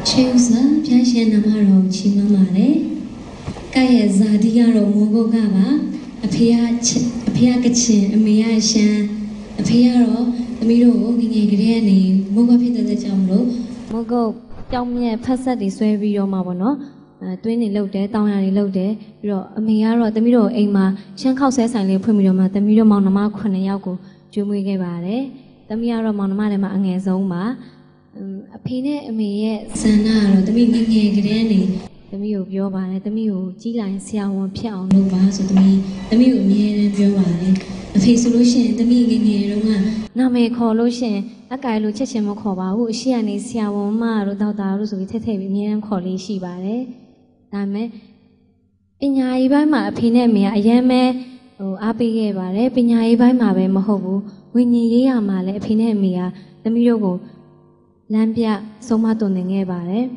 Choose Passion Namaro Chimamare Kaya Zadia Mogogava, a Piachin, a Miashan, a Piaro, the Miro, Gini, Mogopita the Jamlo, Mogo, Jamia Passadi, Swabi Mavono, Twinny Loade, Downani Loade, a Miaro, the Miro, Ema, Shankau says I live Primidoma, the Miro Monoma Kunayago, Jumi Gavare, the Miaro Monomadema Angezoma. A pine me Sanaro, the Ming Granny, the Mew Biova, the Mew, Gila and Sia, Piao, no bars of me, the Mew, me and Biova, a face solution, the Ming Roma. Now may call Lucian, a guy Luchemokova, who she and Sia Woma, without Darus with me and Collie Shibare. Dame Pinya Ibama, Pine me, I am o Abigevare, Pinya Ibama, Mahobu, Winnie Yamale, Pine mea, the Miogo. Lampia Somato Ningevare.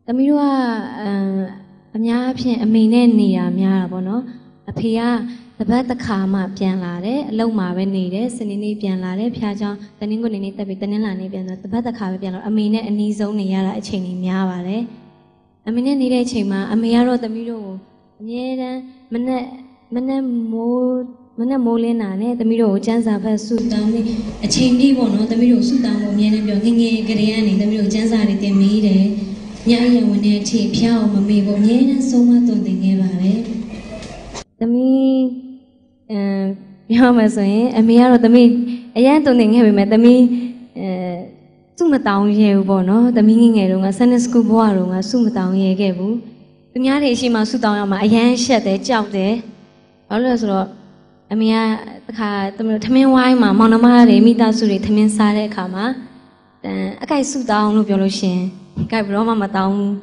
The Mirua Amia, a main near Miarabono, a Pia, the Bata Kama Pianlare, Loma Venide, Senini Pianlare, Piaja, the Ningonini, the Bitanella Nibian, the Bata Kava Piano, a mina and his own Yara a chain in Miavare. A mina nide chema, a Miaro the Miro, Niera, Mana Molina, the Miro, Janza, suit down a chain divono, the Miro suit down, Miana, Gariani, the Miro Janza, the Mire, Yaya, when they take Piao, Mamibo, Niana, so much on the Nevare. The me, Yamaso, a Miaro, the me, a Yantoning heavy met the me, Sumatown ye bono, the meaning a Sunday school boarum, a Sumatown ye gabu. The Miari Shima Sutama, a yan shed a job there. Always. Amia the Tamin Wima, Monomare, Mita Suri, Tamin Sare Kama, a guy suit down of Yoloshin, Guy Roma Matown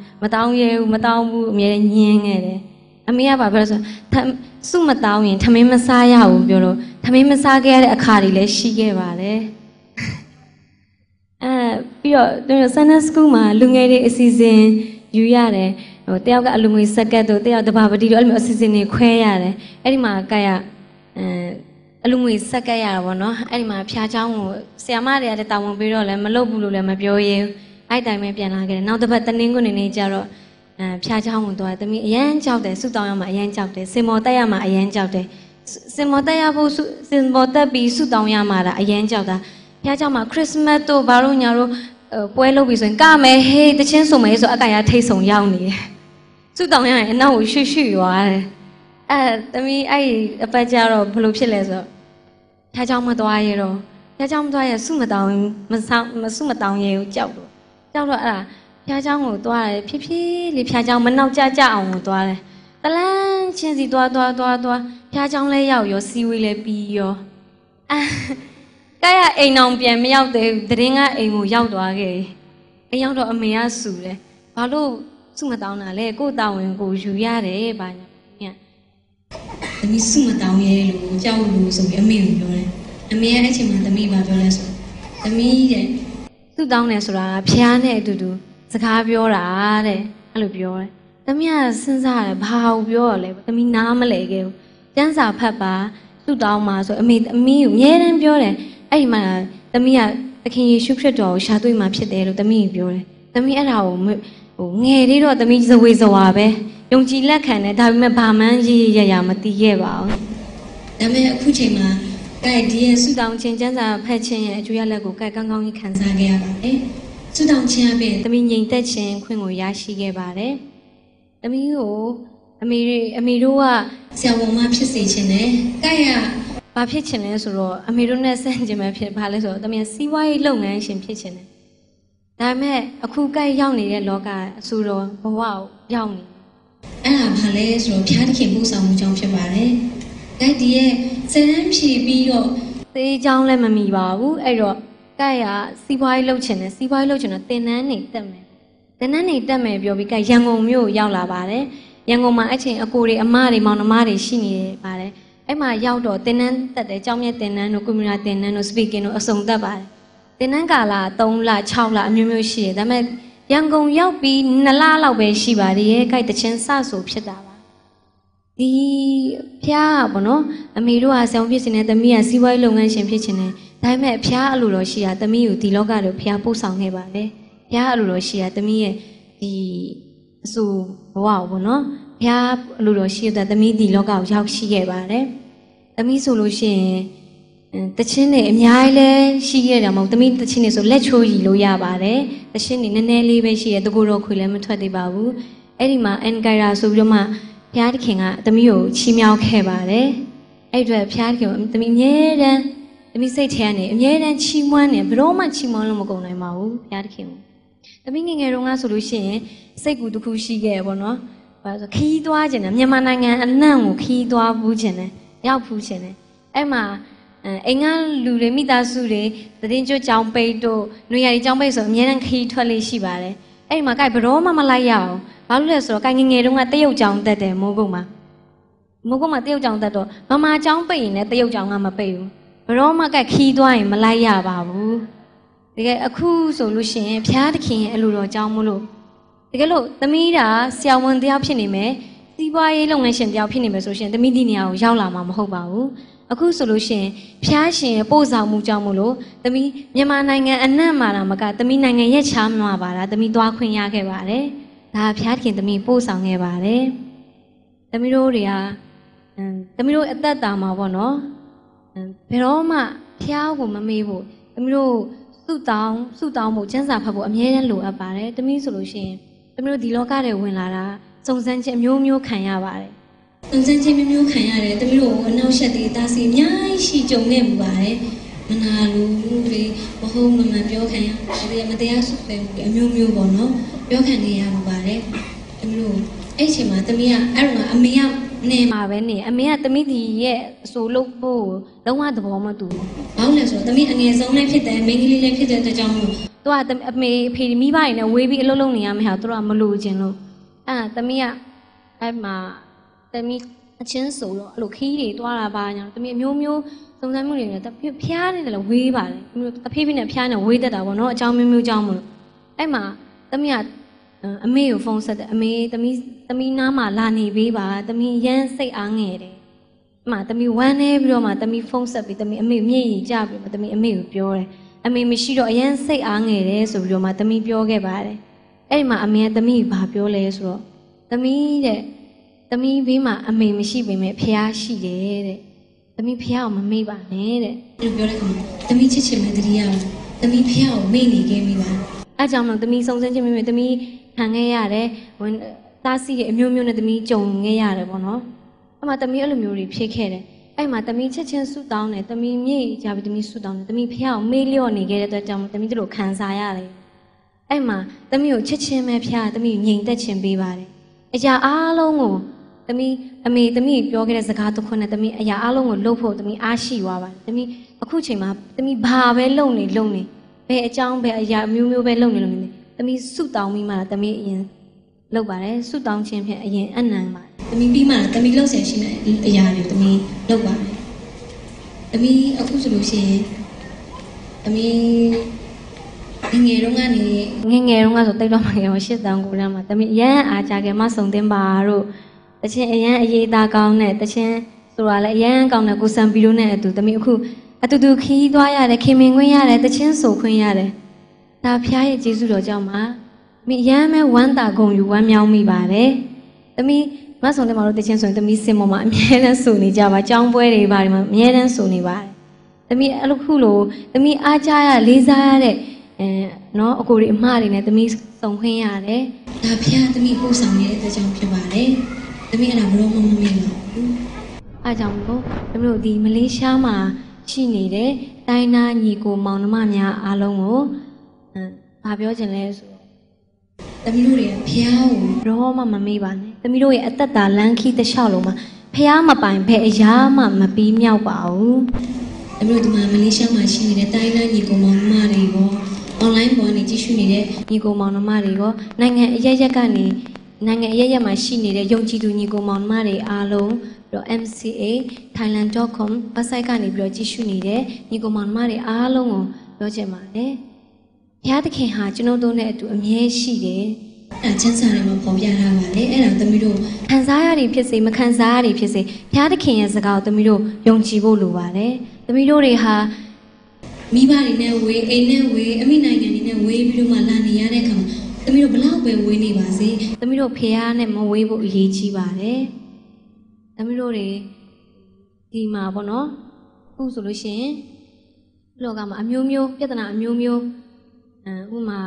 Ye, Matown, Yang, Amia Babers, Sumatown, Tamin Messiah, Yolo, Tamin Messiah, a cardi, she gave a the Sana Skuma, Lungade season, Yuyare, or they got Lumi Sakato, they are the Babadi, almost season in Quayare, Edima Gaya. Alumni Sakaya, no, Anima Piacham, Siamari at the Town Biro, and Malobulu, and Mabioye, I die may piano. Now the Bataningo in Jaro, Piacham, the Yan Chow, the Sudama, Yan Chow, the Simotayama, Yan Chow, Simotayabo, Simota be Sudayamara, Yan Chow, Piachama, Christmas to Barunyaro, Puelo Bison, Game, hey, the chancel may so I taste on Yawni. Sudaya, and now we should shoot you are. I a Pajaro, Pulupilezo. Tajama Doyero, Tajam Doya Sumatown, Masumatown, you, Jabo. Jabo, Pajamo, Doy, Pipi, Pajam, Manau Jaja, Doy. The land, Chinzy, Pajam lay out your sea will be your. Gaya ain't on Pian me out the ringer, a mo yao doage. A young dog mea sule. Palo Sumatown, let go down and go to Yare by. The Missuma down here, Jawu, so a million. A mere achievement, the me by the me, two down as ra, piano to do, Zacabiora, Allubiore. The mere since I have how biole, the me namalego. Danza papa, two down mass, a me, yet and biore. I man, the mere, the king shook your dog, shadowing my pit the me biore. The me at home, near the means the ways of Wabe. Young Gila can have me Baman Yamati Yeva. The mere Kuchima, Guy dear Sudan changes are patching at Jualago Kagang Kansaga, eh? Sudan Chiabe, the meaning that chain Queen Yashi Gavare. The Mio, Amirua, Sawama Pisation, eh? Gaia, Papitchiness or Amirunas and Jimmy Palace, the mere CY long ancient pitching. Dame, a cool guy yawning at Loga, Suro, wow, yawning. Palace or Piatti Busa, John Pivare. Idea, Sam she be your. They John Lemmy Babu, Ero, Gaia, CY Lochin, CY Lochin, the nanny them. The nanny them may be because young Omu Yala Bare, young Oma Achin, a Kuri, a Mari, Monomari, Shini Bare. Emma Yaudo, Tenan, that the Jamia Tenan, no Kumina Tenan, no speaking or song dabare. Tenangala, Tongla, Chawla, Mumushi, the man. Young Gong Yaupi, Nala, where she body, kite the chansa so Shadava. The Pia Bono, Amiru as a vision at the Mia CY long and championship. Time at Pia Luroshia, the Miu, the Logado, Pia Posang Hebade. ဘုရားအလိုတော်ရှိရသမီးရဲ့ဒီအဆိုဘဝကိုပေါ့နော်ဘုရားအလိုတော်ရှိတဲ့သမီးဒီလောကကိုရောက်ရှိခဲ့ပါတယ်သမီးဆိုလို့ရှိရင်တချင်းတွေအများကြီးလဲရှိရတာမဟုတ်သမီးတချင်းတွေဆိုလက်ချိုးရီလို့ရပါတယ်တချင်းတွေနည်းနည်းလေးပဲရှိရတကူတော့ခွေလည်းမထွက်သေးပါဘူးအဲ့ဒီမှာအန်ကိုင်ရာဆိုပြီးတော့မှဘုရားသခင်ကသမီးကိုချီးမြှောက်ခဲ့ပါတယ်အဲ့အတွက်ဘုရားသခင်သမီးအမြဲတမ်းသမီးစိတ်ထဲကနေအမြဲတမ်းချီးမွမ်းနေဘယ်တော့မှချီးမွမ်းလို့မကုန်နိုင်ပါဘူးဘုရားသခင်ကိုသမီးငယ်ငယ်တုန်းကဆိုလို့ရှိရင်စိတ်ကူတစ်ခုရှိခဲ့ပေါ့နော်ဘာလို့ဆိုခီးသွားခြင်းနဲ့မြန်မာနိုင်ငံအနှံ့ကိုခီးသွားဘူးခြင်းနဲ့ရောက်ဖူးခြင်းနဲ့အဲ့မှာအိမ်ကလူတွေမိသားစုတွေသတင်းကြွကြောင်ပိတ်တို့နှွေရည်ကြောင်ပိတ်ဆိုအများနဲ့ခီးထွက်လေးရှိပါတယ်အဲ့မှာကြိုက်ဘရောမှမလိုက်ရအောင်ဘာလို့လဲဆိုတော့ကြိုက်ငငယ်တုန်းကတရုတ်ကြောင်တက်တယ်မိုးကုတ်မှာတရုတ်ကြောင်တက်တော့မမကြောင်ပိတ်ရင်လည်းတရုတ်ကြောင်ကမပိတ်ဘူးဘရောမှကြိုက်ခီးသွားရင်မလိုက်ရပါဘူးတကယ်အခုဆိုလို့ရှိရင်ဘုရားသခင်ရဲ့အလိုတော်ကြောင့်မို့လို့တကယ်လို့သမီးတာဆရာဝန်တယောက်ဖြစ်နေမယ်စီးပွားရေးလုပ်ငန်းရှင်တယောက်ဖြစ်နေမယ်ဆိုရှင်သမီးဒီနေရာကိုရောက်လာမှာမဟုတ်ပါဘူးအခုဆိုလို့ရှိရင်ဖျားရှင်ရဲ့ပို့ဆောင်မှုကြောင့်မို့လို့သမီးမြန်မာနိုင်ငံအနှံ့မှာတာမကသမီးနိုင်ငံရဲ့ချားမှာပါလားသမီးသွားခွင့်ရခဲ့ပါတယ်ဒါဖျားခင်သမီးပို့ဆောင်ခဲ့ပါတယ်သမီးတို့တွေကသမီးတို့အသက်တာမှာပေါ့နော်ဘယ်တော့မှဖျားကိုမမေ့ဖို့သမီးတို့ဆုတောင်းဖို့ကျမ်းစာဖတ်ဖို့အမြဲတမ်းလိုအပ်ပါတယ်သမီးဆိုလို့ရှိရင်သမီးတို့ဒီလောကထဲဝင်လာတာစုံစမ်းခြင်းအမျိုးမျိုးခံရပါတယ်စုံစမ်းခြင်းမျိုးမျိုးခံရတယ်သမီးတို့အနောက်ရှက်တွေတာစီအများကြီးရှိကြုံနေမှုပါတယ်မနာလိုတွေမဟုတ်မမှန်ပြောခံရမတရားဆုပဲမှုအမျိုးမျိုးပေါ့နော်ပြောခံနေရမှုပါတယ်သမီးတို့အဲ့ချိန်မှာသမီးကအဲ့တော့အမေကနေမှာပဲနေအမေကသမီးဒီရဲ့အဆိုလုပ်ဖို့လုံးဝသဘောမတူဘူးဘာလို့လဲဆိုတော့သမီးအငယ်ဆုံးလည်းဖြစ်တယ်မိန်းကလေးလည်းဖြစ်တဲ့အတွက်ကြောင့်မို့သူကအမေဖေမိဘတွေနဲ့ဝေးပြီးအလုပ်လုပ်နေရမယ်ဟာသူတို့ကမလိုချင်လို့သမီးကအဲ့မှာသမီးအချင်းဆိုတော့အဲ့လိုခီးတွေတွားတာပါညာသမီးအမျိုးမျိုးစုံစမ်းမှုတွေနဲ့ဖျားနေတယ်လို့ဝေးပါတယ်တဖေးဖေးနဲ့ဖျားနေဝေးတတ်တာပေါ့နော်အကြောင်းမျိုးမျိုးကြောင်းမလို့အဲ့မှာသမီးကအမေကိုဖုန်းဆက်တယ်အမေသမီးနားမှာလာနေပေးပါသမီးရမ်းစိတ်အားငယ်တယ်အမသမီးဝမ်းနေပြီးတော့မှသမီးဖုန်းဆက်ပြီးသမီးအမေမျက်ရည်ကျပြီးမှသမီးအမေကိုပြောတယ်အမေမရှိတော့အရန်စိတ်အားငယ်တယ်ဆိုပြီးတော့မှသမီးပြောခဲ့ပါတယ်အဲ့မှာအမေကသမီးဘာပြောလဲဆိုတော့သမီးဘေးမှာအမေမရှိပေမဲ့ဖះရှိတယ်တဲ့သမီးဖះကိုမမေ့ပါနဲ့တဲ့အဲ့လိုပြောတဲ့အခါမှာသမီးချစ်ချင်မှတတိယသမီးဖះကိုမေ့နေခဲ့မိပါအဲ့ကြောင့်တော့သမီးစုံစမ်းခြင်းမျိုးသမီးခံခဲ့ရတယ်သားစီရဲ့အမျိုးမျိုးနဲ့သမီးကြုံခဲ့ရတယ်ပေါ့နော်အဲ့မှာသမီးအဲ့လိုမျိုးတွေဖြစ်ခဲ့တယ်အဲ့မှာသမီးချစ်ချင်းဆုတောင်းတယ်သမီးမြေ့ကြပြီးသမီးဆုတောင်းတယ်သမီးဖះကိုမေ့လျော့နေခဲ့တဲ့အတွက်ကြောင့်သမီးတို့ခံစားရတယ်အဲ့မှာသမီးကိုချစ်ချင်းပဲဖះသမီးငြိမ်သက်ခြင်းပေးပါတယ်အရာအားလုံးကိုသမီးပြောခဲ့တဲ့စကားတစ်ခုနဲ့သမီးအရာအလုံးကိုလှုပ်ဖို့သမီးအားရှိသွားပါတယ်သမီးအခုချိန်မှာသမီးဘာပဲလုပ်နေဘယ်အကြောင်းဘယ်အရာမျိုးမျိုးပဲလုပ်နေသမီးဆုတောင်းပြီးမှသမီးအရင်လုပ်ပါတယ်ဆုတောင်းခြင်းဖြင့်အရင်အနံပါတယ်သမီးပြီးမှသမီးလှုပ်ဆင်ရှိတဲ့အရာတွေသမီးလုပ်ပါတယ်သမီးအခုဆိုလို့ရှိရင်သမီးငယ်တုန်းကဆိုတိတ်တော့မှငယ်ပါ8တန်း9တန်းမှာသမီးအရန်အားကြခဲ့မဆုံတင်ပါတို့တချင်းအရန်အရေးသားကောင်းတဲ့တချင်းဆိုတာလည်းအရန်ကောင်းတဲ့ကိုစံပီတို့နဲ့အတူသမီးအခုအတူတူခီးသွားရတယ်ခင်မင်ခွင့်ရတယ်တချင်းဆိုခွင့်ရတယ်ဒါဖျားရဲ့ကျေးဇူးတော်ကြောင့်ပါသမီးအရန်ပဲဝမ်းသာဂုဏ်ယူဝမ်းမြောက်မိပါတယ်သမီးမဆုံတင်ပါတို့တချင်းဆိုရင်သမီးစင်ပေါ်မှာအမြဲတမ်းဆိုနေကြပါကြောင်းပွဲတွေပါဒီမှာအမြဲတမ်းဆိုနေပါတယ်သမီးအဲ့လိုခုလိုသမီးအားကြရလေးစားရတဲ့နော်အကိုတွေအမတွေနဲ့သမီးစုံခွင့်ရတယ်ဒါဖျားသမီးပို့ဆောင်နေတဲ့အတွက်ကြောင့်ဖြစ်ပါတယ်သမီးအဲ့ဒါဘလို့မမေ့ပါဘူးအားကြောင့်မို့သမီးတို့ဒီမလေးရှားမှာရှိနေတဲ့တိုင်းသားညီကိုမောင်နှမများအားလုံးကိုဘာပြောချင်လဲဆိုတော့သမီးတို့တွေဖျားကိုတော့မှမမေ့ပါနဲ့သမီးတို့ရဲ့အသက်တာလမ်းခီးတစ်လျှောက်လုံးမှာဖျားမပိုင်ဖဲအရာမှမပြီးမြောက်ပါဘူးသမီးတို့ဒီမှာမလေးရှားမှာရှိနေတဲ့တိုင်းသားညီကိုမောင်နှမတွေရောonline ပေါ်နေကြည့်ရှုနေတဲ့ညီကိုမောင်နှမတွေရောနိုင်ငံအရပ်ရပ်ကနေနိုင်ငံအရပ်ရပ်မှာရှိနေတဲ့ယုံကြည်သူညီကိုမောင်နှမတွေအားလုံးပြီးတော့ MCA thailand.com ဝက်ဆိုက်ကနေပြီးတော့ကြည့်ရှုနေတဲ့ညီကိုမောင်နှမတွေအားလုံးကိုပြောချင်ပါတယ်။ဘုရားသခင်ဟာကျွန်တော်တို့နဲ့အတူအမြဲရှိတယ်။အဲချမ်းသာတယ်မှာပေါ်ပြထားပါတယ်။အဲ့ဒါသမီးတို့ခံစားရတွေဖြစ်စေမခံစားရတွေဖြစ်စေဘုရားသခင်ရဲ့စကားကိုသမီးတို့ယုံကြည်ဖို့လိုပါတယ်။သမီးတို့တွေဟာ မိဘတွေနဲ့ဝေးအိမ်နဲ့ဝေးအမိနိုင်ငံတွေနဲ့ဝေးပြီးတော့မှလာနေရတဲ့အခါမှာသမီးတို့ဘလောက်ပဲဝေးနေပါစေသမီးတို့ဖះနဲ့မဝေးဖို့အရေးကြီးပါတယ်သမီးတို့တွေဒီမှာပေါ့နော်အခုဆိုလို့ရှိရင်လောကမှာအမျိုးမျိုးပြဿနာအမျိုးမျိုးဥမာ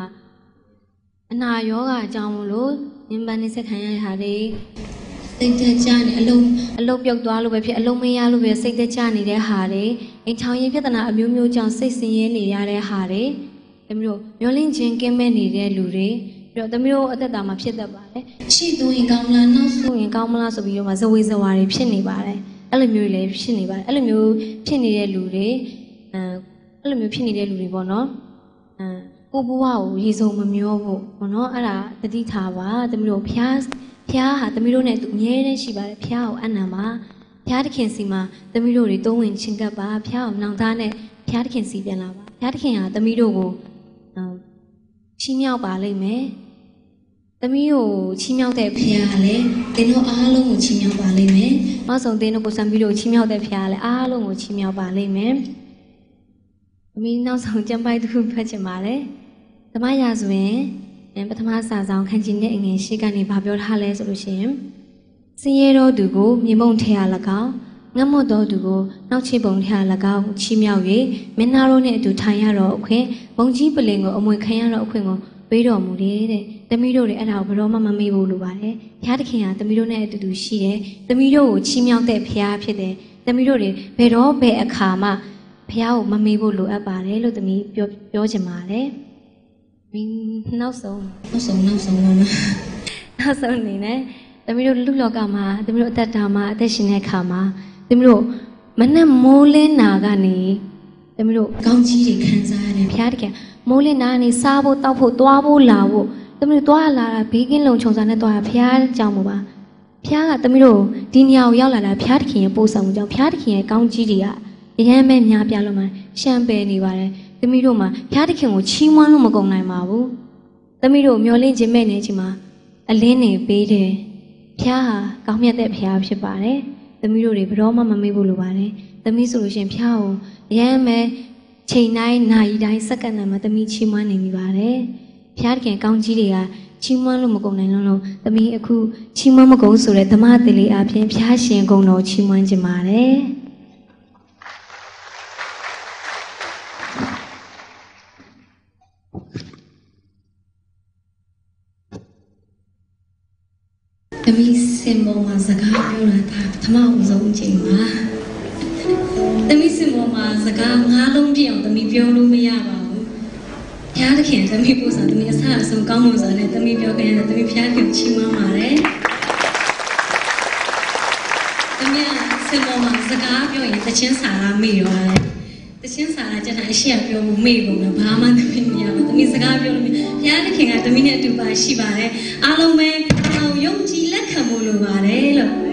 အနာရောဂါအကြောင်းလို့ညင်ပန်းနေဆက်ခံရတဲ့ဟာတွေစိတ်သက်ကြနေအလုံးပြုတ်သွားလို့ပဲဖြစ်အလုံးမရလို့ပဲစိတ်သက်ကြနေတဲ့ဟာတွေအိမ်ထောင်ရေးပြဿနာအမျိုးမျိုးကြောင့်စိတ်ဆင်းရဲနေရတဲ့ဟာတွေသမီးတို့မျောလင့်ခြင်းကင်းမဲ့နေတဲ့လူတွေပြီးတော့သမီးတို့အသက်တာမှာဖြစ်တတ်ပါတယ်ရှိသူရင်ကောင်းမလားနောက်ဆိုရင်ကောင်းမလားဆိုပြီးတော့ဇဝေဇဝါတွေဖြစ်နေပါတယ်အဲ့လိုမျိုးလည်းဖြစ်နေပါတယ်အဲ့လိုမျိုးဖြစ်နေတဲ့လူတွေအဲ့လိုမျိုးဖြစ်နေတဲ့လူတွေပေါ့နော်ကိုဘဝကိုရေစုံမမျောဖို့ပေါ့နော်အဲ့ဒါတတိထားပါသမီးတို့ဖျားဟာသမီးတို့နဲ့အမြဲတမ်းရှိပါတယ်ဖျားကိုအနံပါဖျားတခင်စီမှာသမီးတို့တွေသုံးဝင်ချင်းကပ်ပါဖျားကိုနောင်သားနဲ့ဖျားတခင်စီပြန်လာပါဖျားတခင်ဟာသမီးတို့ကိုချီးမြှောက်ပါလိမ့်မယ်သမီးကိုချီးမြှောက်တဲ့ဖျားကလည်းသင်တို့အားလုံးကိုချီးမြှောက်ပါလိမ့်မယ်နောက်ဆုံးသင်တို့ကိုစံပြီးတော့ချီးမြှောက်တဲ့ဖျားကလည်းအားလုံးကိုချီးမြှောက်ပါလိမ့်မယ်သမီးနောက်ဆုံးကြံပိုက်တစ်ခုဖတ်ချင်ပါတယ်သမရာဆိုရင်ပထမစာဆောင်ခန်းကြီးနဲ့အငယ်ရှိကနေဗာပြောထားလဲဆိုလို့ရှိရင်စင်ရဲတော်သူကိုမြေမုံထဲရ၎င်းငတ်မွတ်တော်သူကိုနောက်ချေပုံထဲရ၎င်းချီးမြှောက်၍မင်းသားတို့နဲ့အတူထိုင်ရတော့အခွင့်ဘုံကြီးပလင်ကိုအမွေခံရတော့အခွင့်ကိုပေးတော်မူတယ်တဲ့သမီးတို့တွေအဲ့ဒါကိုဘယ်တော့မှမမေ့ဘူးလို့ပါတယ်ဘုရားသခင်ဟာသမီးတို့နဲ့အတူတူရှိတယ်သမီးတို့ကိုချီးမြှောက်တဲ့ဘုရားဖြစ်တယ်သမီးတို့တွေဘယ်တော့ဘယ်အခါမှဘုရားကိုမမေ့ဖို့လိုအပ်ပါတယ်လို့သမီးပြောချင်ပါတယ်နောက်ဆုံးပါမနောက်ဆုံးအနေနဲ့သမီးတို့လူလောကမှာသမီးတို့အသက်တာမှာအသက်ရှင်တဲ့အခါမှာသမီးတို့မနဲ့မိုးလင်းနာကနေသမီးတို့ကောင်းကြီးတွေခံစားရတယ်ဘုရားတခင်မိုးလင်းနာကနေစားဖို့တောက်ဖို့သွားဖို့လာဖို့သမီးတို့သွားလာတာဘေးကင်းလုံခြုံစွာနဲ့သွားတာဘုရားကြောင့်မို့ပါဘုရားကသမီးတို့ဒီနေရာကိုရောက်လာတာဘုရားတခင်ရဲ့ပို့ဆောင်မှုကြောင့်ဘုရားတခင်ရဲ့ကောင်းကြီးတွေကအရမ်းပဲများပြားလို့မှရှမ်းပယ်နေပါတယ်သမီးတို့မှာဘုရားသခင်ကိုချီးမွမ်းလို့မကုန်နိုင်ပါဘူးသမီးတို့မျောလင့်ခြင်းမဲ့နေခြင်းမှာအလင်းနေပေးတယ်ဘုရားဟာကောင်းမြတ်တဲ့ဘုရားဖြစ်ပါတယ်သမီးတို့တွေဘယ်တော့မှမမေ့ဘူးလို့ပါတယ်သမီးဆိုလို့ရှိရင်ဘုရားကိုအရမ်းပဲချိန်တိုင်းနာရီတိုင်းစက္ကန့်တိုင်းမှာသမီးချီးမွမ်းနေမိပါတယ်ဘုရားသခင်ကောင်းကြီးတွေကချီးမွမ်းလို့မကုန်နိုင်လို့သမီးအခုချီးမွမ်းမကုန်ဆိုတဲ့ဓမ္မသီလေးအပြင်ဘုရားရှင်ဂုဏ်တော်ချီးမွမ်းခြင်းပါတယ်သမီးစင်ပေါ်မှာစကားပြောတာဒါပထမအဆုံးအချိန်ပါသမီးစင်ပေါ်မှာစကား၅လုံးပြည့်အောင်သမီးပြောလို့မရပါဘူးဘုရားသခင်သမီးပို့ဆောင်သမီးအဆအဆုံးကောင်းမွန်စွာနဲ့သမီးပြောခဲ့ရတယ်သမီးဘုရားခင်ချီးမွမ်းပါတယ်သမီးစင်ပေါ်မှာစကားပြောရင်တခြင်းစာလာမေ့ရောတယ်တခြင်းစာလာကျတဲ့အရှိရပြောမှုမေ့ပုံနဲ့ဘာမှသမီးမရဘူးသမီးစကားပြောလို့ဘုရားသခင်ကသမီးနဲ့အတူပါရှိပါတယ်အားလုံးပဲယုံကြည်လက်ခံဖို့လိုပါတယ်လို့